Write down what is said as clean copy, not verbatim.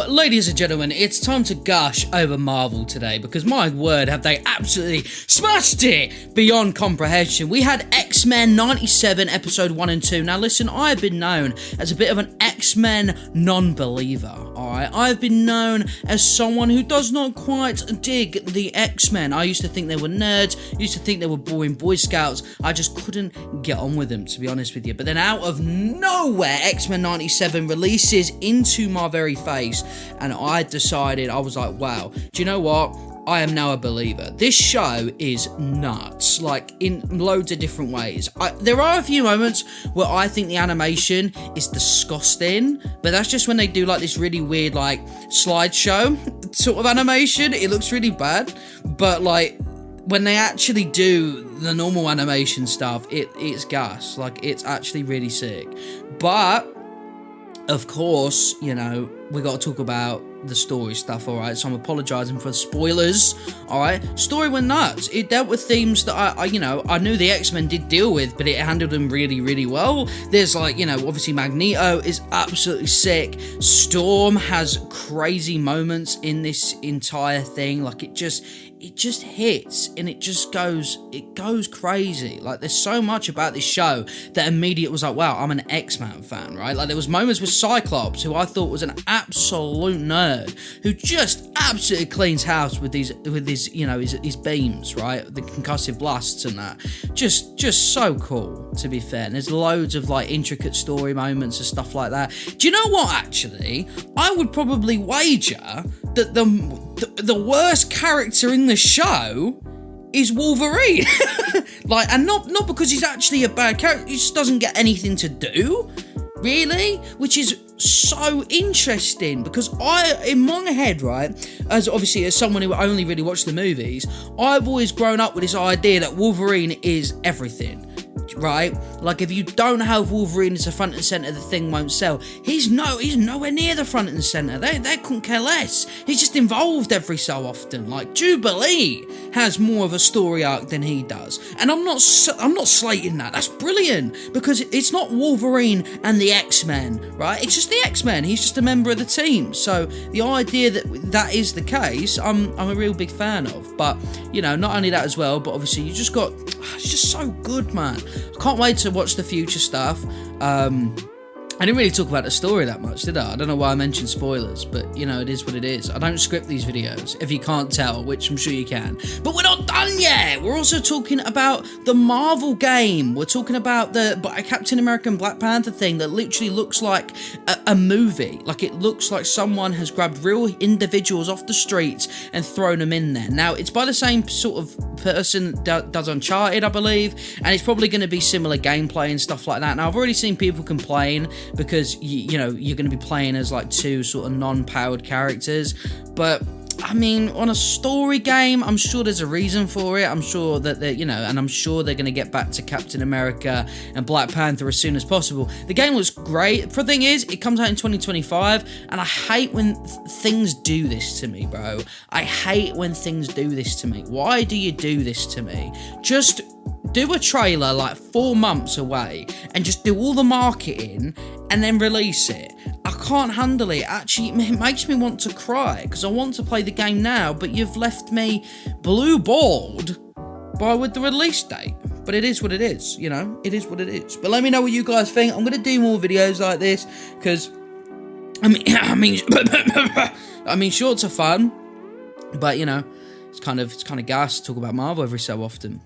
ladies and gentlemen, it's time to gush over Marvel today, because my word, have they absolutely smashed it beyond comprehension. We had X-Men 97 episode 1 and 2. Now listen, I've been known as a bit of an X-Men non-believer, alright? I've been known as someone who does not quite dig the X-Men. I used to think they were nerds, used to think they were boring Boy Scouts. I just couldn't get on with them, to be honest with you. But then out of nowhere, X-Men 97 releases into my very face, and I decided, I was like, wow, do you know what? I am now a believer. This show is nuts, like in loads of different ways. There are a few moments where I think the animation is disgusting, but that's just when they do like this really weird like slideshow sort of animation. It looks really bad, but like when they actually do the normal animation stuff, it's gas. Like, it's actually really sick. But of course, you know, we got to talk about the story stuff, alright? So I'm apologising for spoilers, alright? Story went nuts. It dealt with themes that I knew the X-Men did deal with, but it handled them really, really well. There's like, you know, obviously Magneto is absolutely sick. Storm has crazy moments in this entire thing. Like, it just hits, and it goes crazy. Like, there's so much about this show that immediately was like, wow, I'm an X-Men fan, right? Like, there was moments with Cyclops, who I thought was an absolute nerd, who just absolutely cleans house with his beams, right? The concussive blasts and that. Just so cool, to be fair. And there's loads of like intricate story moments and stuff like that. Do you know what, actually? I would probably wager that the worst character in the show is Wolverine. Like, and not because he's actually a bad character, he just doesn't get anything to do, really, which is so interesting, because in my head, right, as someone who only really watched the movies, I've always grown up with this idea that Wolverine is everything, right? Like, if you don't have Wolverine as the front and centre, the thing won't sell. He's nowhere near the front and centre. They couldn't care less. He's just involved every so often. Like, Jubilee has more of a story arc than he does, and I'm not slating that. That's brilliant, because it's not Wolverine and the X-Men, right? It's just the X-Men. He's just a member of the team. So the idea that is the case, I'm a real big fan of. But you know, not only that as well, but obviously it's just so good, man. I can't wait to watch the future stuff. I didn't really talk about the story that much, did I? I don't know why I mentioned spoilers, but, you know, it is what it is. I don't script these videos, if you can't tell, which I'm sure you can. But we're not done yet! We're also talking about the Marvel game. We're talking about the Captain America and Black Panther thing that literally looks like a movie. Like, it looks like someone has grabbed real individuals off the streets and thrown them in there. Now, it's by the same sort of person that does Uncharted, I believe, and it's probably going to be similar gameplay and stuff like that. Now, I've already seen people complain because you know, you're going to be playing as like two sort of non-powered characters, but I mean, on a story game, I'm sure there's a reason for it. I'm sure that and I'm sure they're going to get back to Captain America and Black Panther as soon as possible. The game looks great. The thing is, it comes out in 2025, and I hate when things do this to me, bro. I hate when things do this to me. Why do you do this to me? Just do a trailer like 4 months away and just do all the marketing and then release it. I can't handle it. Actually, it makes me want to cry, because I want to play the game now, but you've left me blue-balled with the release date. But it is what it is, you know? It is what it is. But let me know what you guys think. I'm going to do more videos like this, because, I mean, shorts are fun, but, you know, it's kind of gas to talk about Marvel every so often.